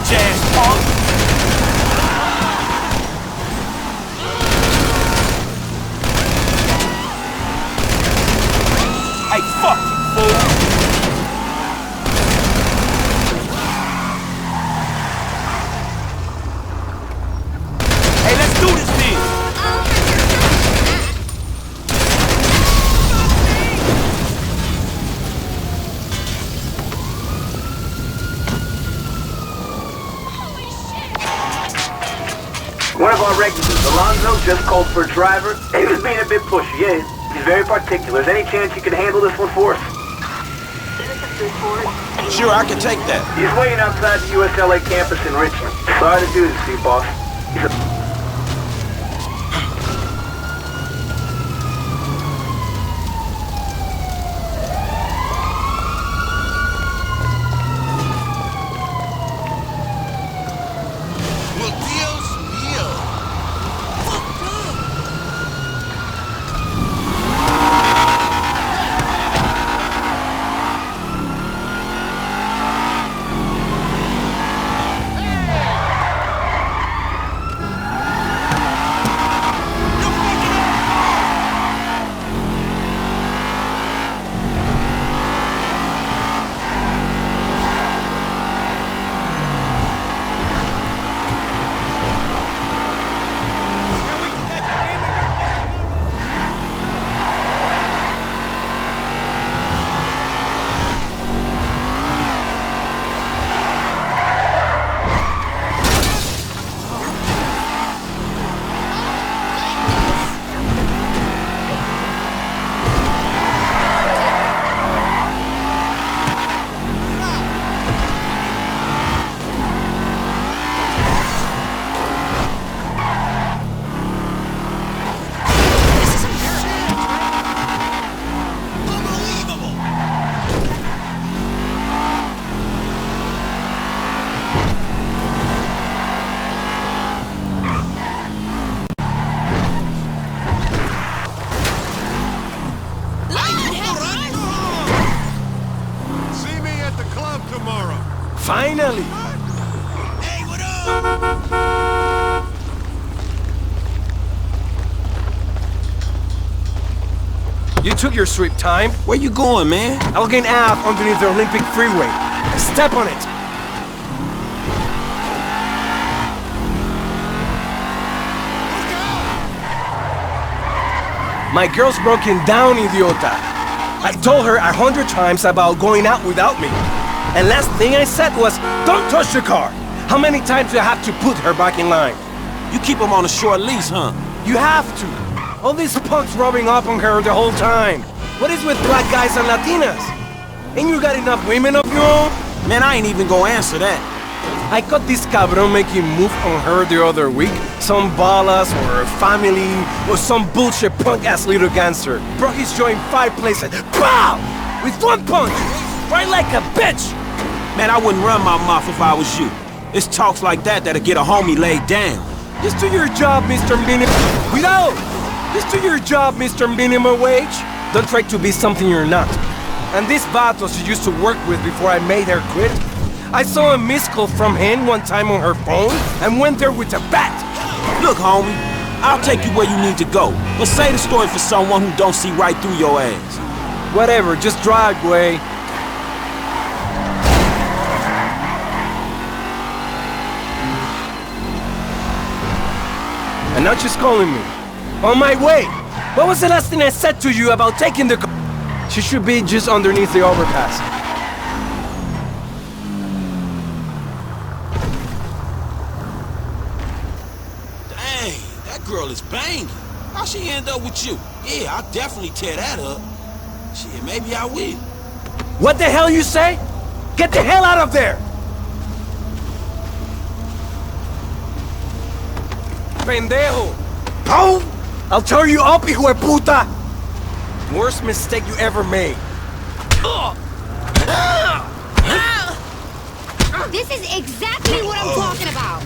bitch ass punk! Hey, fuck you, fool! Hey, let's do this thing! One of our regulars, Alonzo, just called for a driver. He was being a bit pushy, yeah. He's very particular. Is there any chance you can handle this one for us? Sure, I can take that. He's waiting outside the USLA campus in Richmond. Sorry to do this to you, boss. He's a... Finally! Hey, what up? You took your sweet time. Where you going, man? Elgin Ave underneath the Olympic Freeway. Step on it! My girl's broken down, idiota. I told her 100 times about going out without me. And last thing I said was, don't touch the car. How many times do I have to put her back in line? You keep him on a short leash, huh? You have to. All these punks rubbing up on her the whole time. What is with black guys and Latinas? Ain't you got enough women of your own? Man, I ain't even gonna answer that. I caught this cabron making move on her the other week. Some balas or family or some bullshit punk-ass little gangster. Broke his joint 5 places. Pow! With 1 punch! Right like a bitch! Man, I wouldn't run my mouth if I was you. It's talks like that that'll get a homie laid down. Just do your job, Mr. Minimum... Cuidado! Just do your job, Mr. Minimum Wage. Don't try to be something you're not. And this vato she used to work with before I made her quit, I saw a missed call from him one time on her phone and went there with a bat. Look, homie, I'll take you where you need to go. But say the story for someone who don't see right through your ass. Whatever, just drive, Way. And now she's calling me. On my way! What was the last thing I said to you about taking the car? She should be just underneath the overpass. Dang, that girl is banging. How she end up with you? Yeah, I'll definitely tear that up. Shit, maybe I will. What the hell you say? Get the hell out of there! Pendejo! Oh! I'll tear you up, hijo de puta! Worst mistake you ever made. This is exactly what I'm talking about!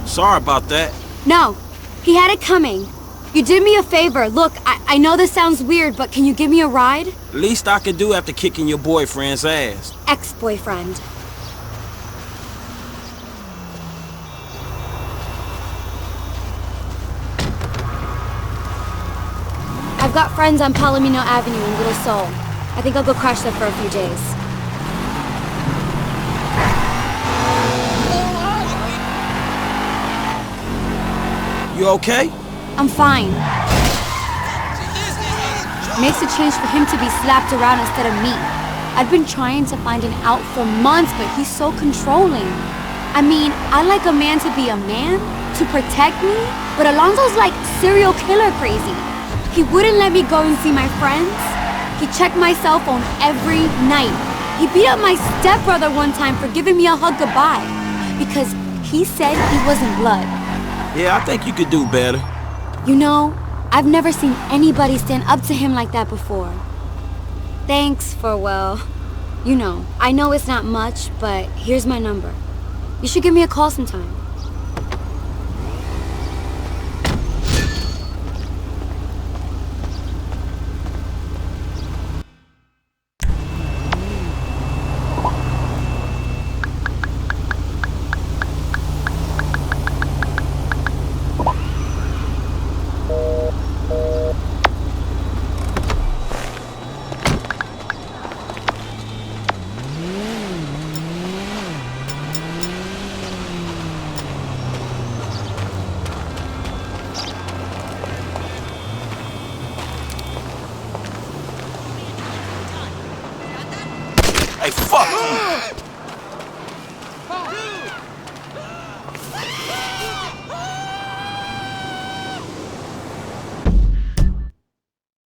Sorry about that. No, he had it coming. You did me a favor. Look, I know this sounds weird, but can you give me a ride? Least I could do after kicking your boyfriend's ass. Ex-boyfriend. I've got friends on Palomino Avenue in Little Seoul. I think I'll go crash there for a few days. You okay? I'm fine. Makes a change for him to be slapped around instead of me. I've been trying to find an out for months, but he's so controlling. I mean, I like a man to be a man, to protect me, but Alonso's like serial killer crazy. He wouldn't let me go and see my friends. He checked my cell phone every night. He beat up my stepbrother one time for giving me a hug goodbye, because he said he wasn't blood. Yeah, I think you could do better. You know, I've never seen anybody stand up to him like that before. Thanks for, well, you know, I know it's not much, but here's my number. You should give me a call sometime. Hey, fuck you!